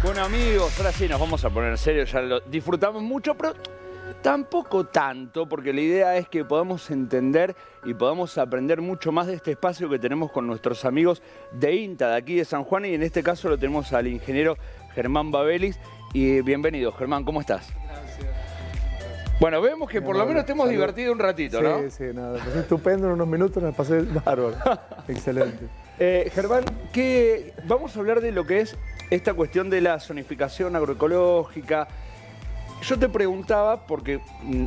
Bueno, amigos, ahora sí nos vamos a poner serios, ya lo disfrutamos mucho, pero tampoco tanto, porque la idea es que podamos entender y podamos aprender mucho más de este espacio que tenemos con nuestros amigos de INTA, de aquí de San Juan, y en este caso lo tenemos al ingeniero Germán Babelis. Y bienvenido, Germán, ¿cómo estás? Gracias. Bueno, vemos que por lo menos te hemos divertido un ratito, ¿no? Sí, nada, me pasé estupendo en unos minutos, me pasé bárbaro. Excelente. Germán, vamos a hablar de lo que es esta cuestión de la zonificación agroecológica. Yo te preguntaba, porque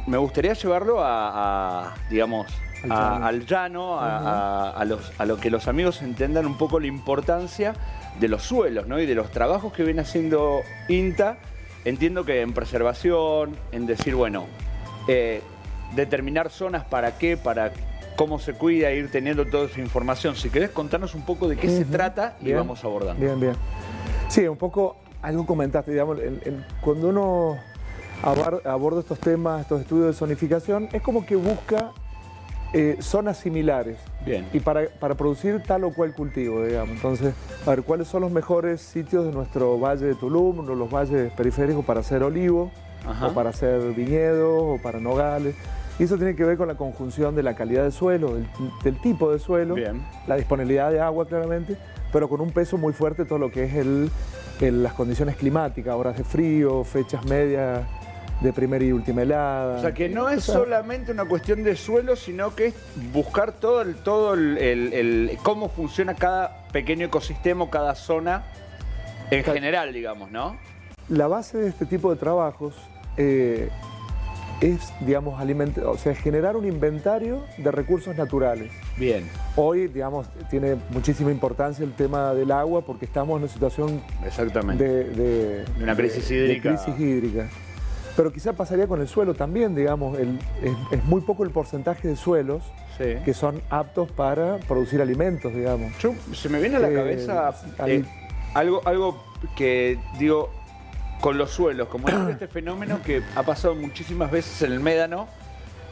me gustaría llevarlo digamos, al llano, a lo que los amigos entendan un poco la importancia de los suelos, ¿no? Y de los trabajos que viene haciendo INTA. Entiendo que en preservación, en decir, bueno, determinar zonas para qué, para cómo se cuida, ir teniendo toda esa información. Si querés contarnos un poco de qué se trata y vamos abordando. Bien. Sí, un poco algo comentaste, digamos, cuando uno aborda estos temas, estos estudios de zonificación, es como que busca zonas similares. Bien. Y para producir tal o cual cultivo, digamos. Entonces, a ver, ¿cuáles son los mejores sitios de nuestro valle de Tulum, o los valles periféricos para hacer olivo, o para hacer viñedos, o para nogales? Y eso tiene que ver con la conjunción de la calidad del suelo, del tipo de suelo, Bien, la disponibilidad de agua claramente, pero con un peso muy fuerte todo lo que es las condiciones climáticas, horas de frío, fechas medias de primera y última helada. o sea que no es solamente una cuestión de suelo, sino que es buscar todo cómo funciona cada pequeño ecosistema, cada zona en general, digamos, ¿no? La base de este tipo de trabajos es, digamos, generar un inventario de recursos naturales. Bien. Hoy, digamos, tiene muchísima importancia el tema del agua porque estamos en una situación Exactamente. de una crisis hídrica. De crisis hídrica. Pero quizá pasaría con el suelo también, digamos, es muy poco el porcentaje de suelos que son aptos para producir alimentos, digamos. Se me viene a la cabeza algo que digo, con los suelos, como es este fenómeno que ha pasado muchísimas veces en el médano,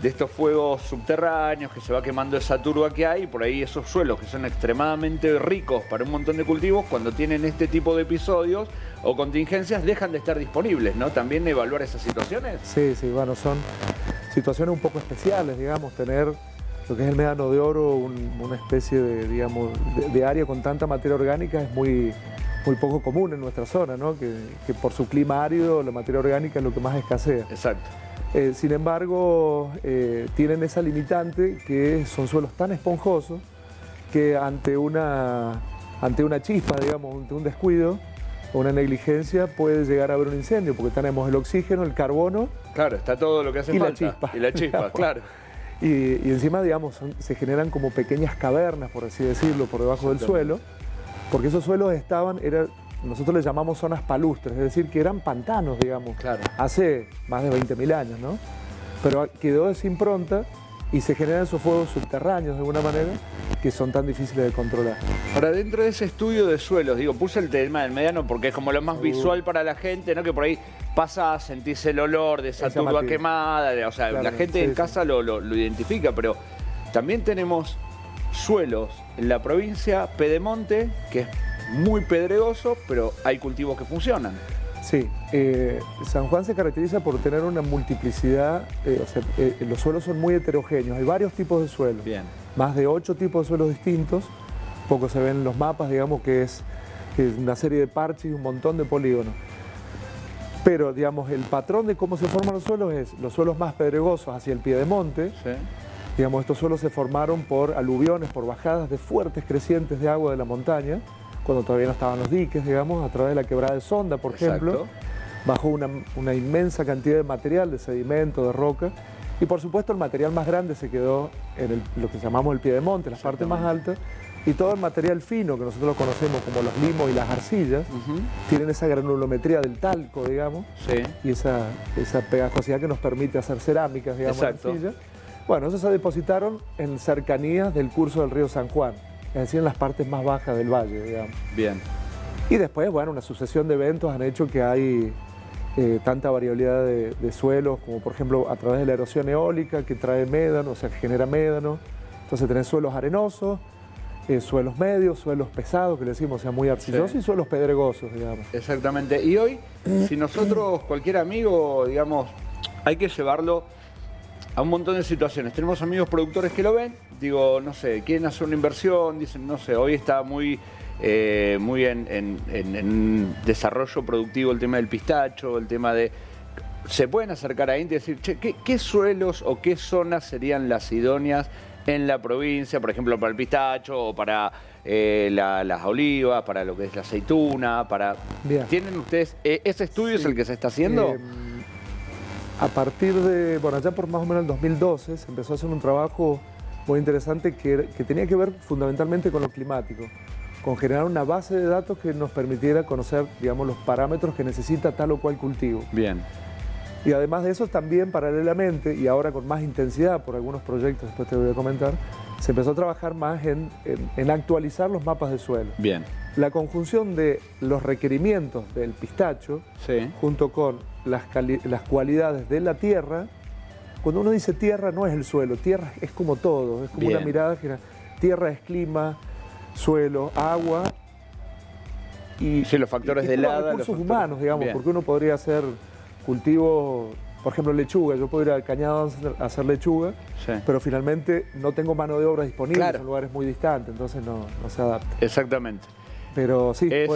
de estos fuegos subterráneos, que se va quemando esa turba que hay, y por ahí esos suelos que son extremadamente ricos para un montón de cultivos, cuando tienen este tipo de episodios o contingencias, dejan de estar disponibles, ¿no? También evaluar esas situaciones. Sí, bueno, son situaciones un poco especiales, digamos, tener lo que es el médano de oro, una especie de, digamos, de área con tanta materia orgánica es muy poco común en nuestra zona, ¿no? Que por su clima árido la materia orgánica es lo que más escasea. Exacto. Sin embargo, tienen esa limitante que son suelos tan esponjosos que ante una chispa, digamos, ante un descuido o una negligencia puede llegar a haber un incendio, porque tenemos el oxígeno, el carbono. Claro, está todo lo que hace falta. Y la chispa, claro. Y encima, digamos, se generan como pequeñas cavernas, por así decirlo, por debajo del suelo, porque esos suelos nosotros les llamamos zonas palustres, es decir, que eran pantanos, digamos, hace más de 20.000 años, ¿no? Pero quedó esa impronta y se generan esos fuegos subterráneos, de alguna manera, que son tan difíciles de controlar. Ahora, dentro de ese estudio de suelos, digo, puse el tema del médano porque es como lo más visual para la gente, ¿no? Que por ahí pasa a sentirse el olor de esa turba quemada, o sea, la gente en casa lo identifica, pero también tenemos suelos en la provincia Pedemonte, que es muy pedregoso, pero hay cultivos que funcionan. Sí, San Juan se caracteriza por tener una multiplicidad, los suelos son muy heterogéneos, hay varios tipos de suelos. Bien. Más de 8 tipos de suelos distintos, poco se ven en los mapas, digamos que es una serie de parches y un montón de polígonos. Pero, digamos, el patrón de cómo se forman los suelos es los suelos más pedregosos hacia el piedemonte. Sí. Digamos, estos suelos se formaron por aluviones, por bajadas de fuertes crecientes de agua de la montaña, cuando todavía no estaban los diques, digamos, a través de la quebrada de Sonda, por ejemplo, bajó una inmensa cantidad de material, de sedimento, de roca, y por supuesto el material más grande se quedó en lo que llamamos el piedemonte, las partes más altas, y todo el material fino, que nosotros lo conocemos como los limos y las arcillas, tienen esa granulometría del talco, digamos, y esa pegajosidad que nos permite hacer cerámicas, digamos, arcillas. Bueno, esos se depositaron en cercanías del curso del río San Juan, es decir, en las partes más bajas del valle, digamos. Bien. Y después, bueno, una sucesión de eventos han hecho que hay tanta variabilidad de suelos, como por ejemplo a través de la erosión eólica que trae médano, o sea, que genera médano. Entonces tenés suelos arenosos, suelos medios, suelos pesados, que le decimos, o sea, muy arcillosos, y suelos pedregosos, digamos. Exactamente. Y hoy, si nosotros, cualquier amigo, digamos, hay que llevarlo a un montón de situaciones. Tenemos amigos productores que lo ven, digo, no sé, quieren hacer una inversión, dicen, no sé, hoy está muy en desarrollo productivo el tema del pistacho, el tema de... Se pueden acercar a INTA y decir, che, ¿qué suelos o qué zonas serían las idóneas en la provincia, por ejemplo, para el pistacho o para las olivas, para lo que es la aceituna, para... Bien. ¿Tienen ustedes, ese estudio es el que se está haciendo? A partir de, bueno, ya por más o menos el 2012 se empezó a hacer un trabajo muy interesante que tenía que ver fundamentalmente con lo climático, con generar una base de datos que nos permitiera conocer, digamos, los parámetros que necesita tal o cual cultivo. Bien. Y además de eso también paralelamente, y ahora con más intensidad por algunos proyectos, después te voy a comentar, se empezó a trabajar más en actualizar los mapas de suelo. Bien. La conjunción de los requerimientos del pistacho, Sí. junto con las cualidades de la tierra. Cuando uno dice tierra no es el suelo, tierra es como todo, es como Bien. una mirada general. Tierra es clima, suelo, agua y, Sí, los factores de todos helada, los recursos los factores- humanos, digamos, Bien. porque uno podría hacer cultivo, por ejemplo, lechuga. Yo podría ir al cañado a hacer lechuga, Sí. pero finalmente no tengo mano de obra disponible, Claro. son lugares muy distantes, entonces no se adapta. Exactamente. Pero sí, Es-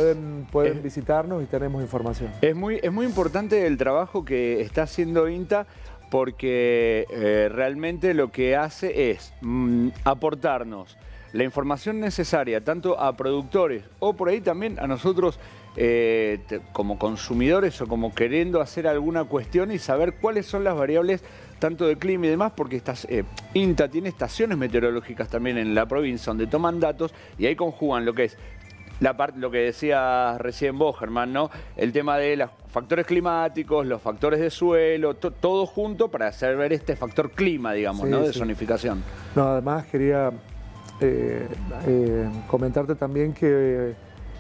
pueden visitarnos y tenemos información. Es muy importante el trabajo que está haciendo INTA porque realmente lo que hace es aportarnos la información necesaria tanto a productores o por ahí también a nosotros como consumidores o como queriendo hacer alguna cuestión y saber cuáles son las variables tanto de clima y demás, porque INTA tiene estaciones meteorológicas también en la provincia donde toman datos y ahí conjugan lo que es lo que decía recién vos, Germán, ¿no? El tema de los factores climáticos, los factores de suelo, todo junto para hacer ver este factor clima, digamos, Sí, ¿no? De sí. zonificación. No, además quería comentarte también que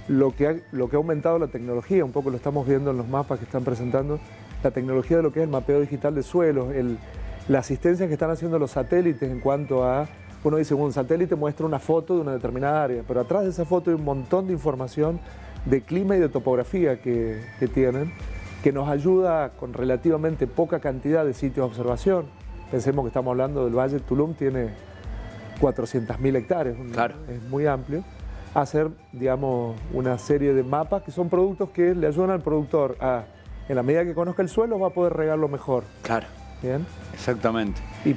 lo que ha aumentado la tecnología, un poco lo estamos viendo en los mapas que están presentando, la tecnología de lo que es el mapeo digital de suelos, la asistencia que están haciendo los satélites en cuanto a... Uno dice, un satélite muestra una foto de una determinada área, pero atrás de esa foto hay un montón de información de clima y de topografía que tienen, que nos ayuda con relativamente poca cantidad de sitios de observación. Pensemos que estamos hablando del Valle de Tulum, tiene 400.000 hectáreas, Claro. Es muy amplio. Hacer, digamos, una serie de mapas que son productos que le ayudan al productor a, en la medida que conozca el suelo, va a poder regarlo mejor. Claro, ¿Bien? exactamente. Y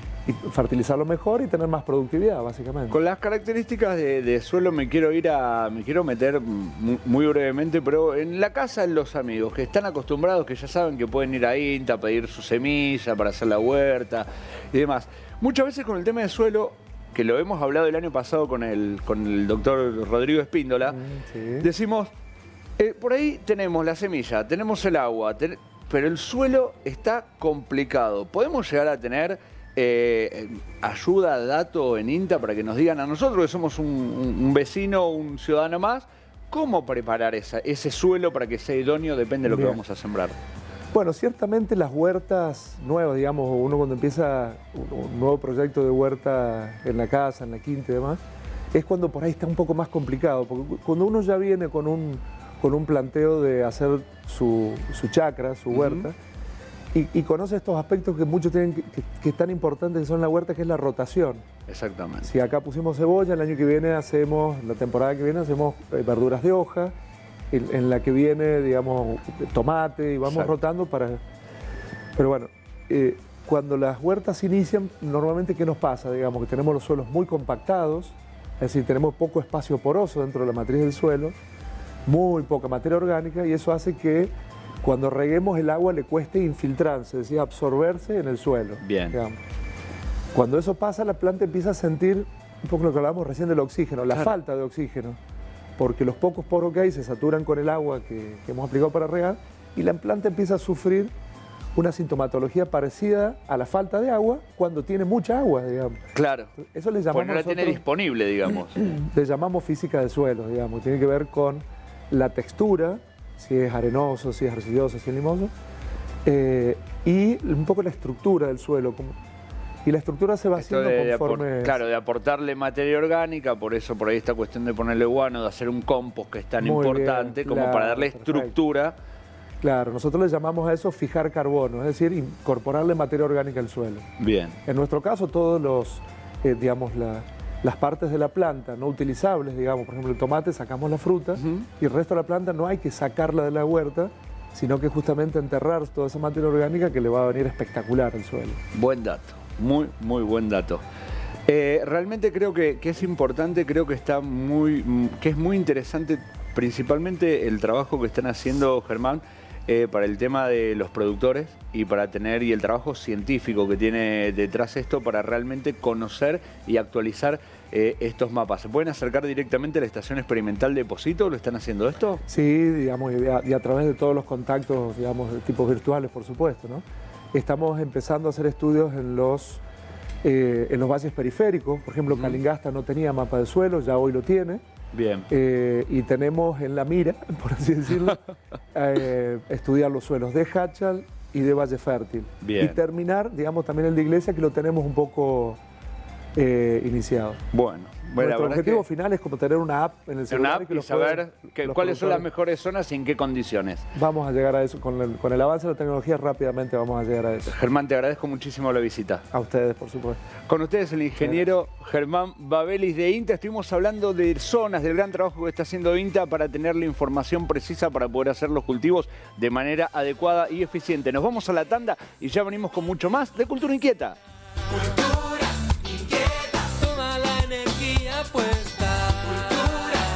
fertilizarlo mejor y tener más productividad, básicamente. Con las características de suelo me quiero meter muy brevemente, pero en la casa de los amigos que están acostumbrados, que ya saben que pueden ir a INTA a pedir su semilla para hacer la huerta y demás. Muchas veces con el tema de suelo, que lo hemos hablado el año pasado con el doctor Rodrigo Espíndola, Sí. decimos, por ahí tenemos la semilla, tenemos el agua, pero el suelo está complicado. ¿Podemos llegar a tener ayuda, dato en INTA para que nos digan a nosotros que somos un vecino, un ciudadano más, cómo preparar ese suelo para que sea idóneo, depende de lo que Bien. vamos a sembrar? Bueno, ciertamente las huertas nuevas, digamos, uno cuando empieza un nuevo proyecto de huerta en la casa, en la quinta y demás, es cuando por ahí está un poco más complicado, porque cuando uno ya viene con un planteo de hacer su chacra, su huerta, y conoce estos aspectos que muchos tienen que es tan importante que son la huerta, que es la rotación. Exactamente. Si acá pusimos cebolla, el año que viene la temporada que viene hacemos verduras de hoja, en la que viene, digamos, tomate, y vamos Exacto. rotando para... Pero bueno, cuando las huertas inician, normalmente, ¿qué nos pasa? Digamos que tenemos los suelos muy compactados, es decir, tenemos poco espacio poroso dentro de la matriz del suelo, muy poca materia orgánica, y eso hace que cuando reguemos el agua le cueste infiltrarse, es decir, absorberse en el suelo. Bien. Digamos. Cuando eso pasa, la planta empieza a sentir un poco lo que hablábamos recién del oxígeno, la Claro. falta de oxígeno, porque los pocos poros que hay se saturan con el agua que hemos aplicado para regar, y la planta empieza a sufrir una sintomatología parecida a la falta de agua cuando tiene mucha agua, digamos. Claro. Eso le Pues llamamos no la tiene nosotros- disponible, digamos. le llamamos física del suelo, digamos. Tiene que ver con la textura, si es arenoso, si es arcilloso, si es limoso, y un poco la estructura del suelo. Y la estructura se va haciendo conforme... Claro, de aportarle materia orgánica, por eso por ahí esta cuestión de ponerle guano, de hacer un compost que es tan importante como claro, para darle estructura. Claro, nosotros le llamamos a eso fijar carbono, es decir, incorporarle materia orgánica al suelo. Bien. En nuestro caso, todos los, digamos, las partes de la planta no utilizables, digamos, por ejemplo, el tomate, sacamos la fruta y el resto de la planta no hay que sacarla de la huerta, sino que justamente enterrar toda esa materia orgánica que le va a venir espectacular al suelo. Buen dato, muy, muy buen dato. Realmente creo que es importante, creo que es muy interesante, principalmente el trabajo que están haciendo, Germán, para el tema de los productores y el trabajo científico que tiene detrás esto para realmente conocer y actualizar estos mapas. ¿Se pueden acercar directamente a la estación experimental de Pocito? ¿Lo están haciendo esto? Sí, digamos, y a través de todos los contactos, digamos, de tipos virtuales, por supuesto, ¿no? Estamos empezando a hacer estudios en los valles periféricos. Por ejemplo, Calingasta no tenía mapa de suelo, ya hoy lo tiene. Bien. Y tenemos en la mira, por así decirlo, estudiar los suelos de Hachal y de Valle Fértil. Bien. Y terminar, digamos, también el de Iglesia, que lo tenemos un poco iniciado. Bueno. Nuestro objetivo final es como tener una app en el celular. Y saber cuáles son las mejores zonas y en qué condiciones. Vamos a llegar a eso, con el avance de la tecnología rápidamente vamos a llegar a eso. Germán, te agradezco muchísimo la visita. A ustedes, por supuesto. Con ustedes el ingeniero Germán Babelis de INTA. Estuvimos hablando de zonas, del gran trabajo que está haciendo INTA para tener la información precisa para poder hacer los cultivos de manera adecuada y eficiente. Nos vamos a la tanda y ya venimos con mucho más de Cultura Inquieta. Cultura inquieta, toda la energía pues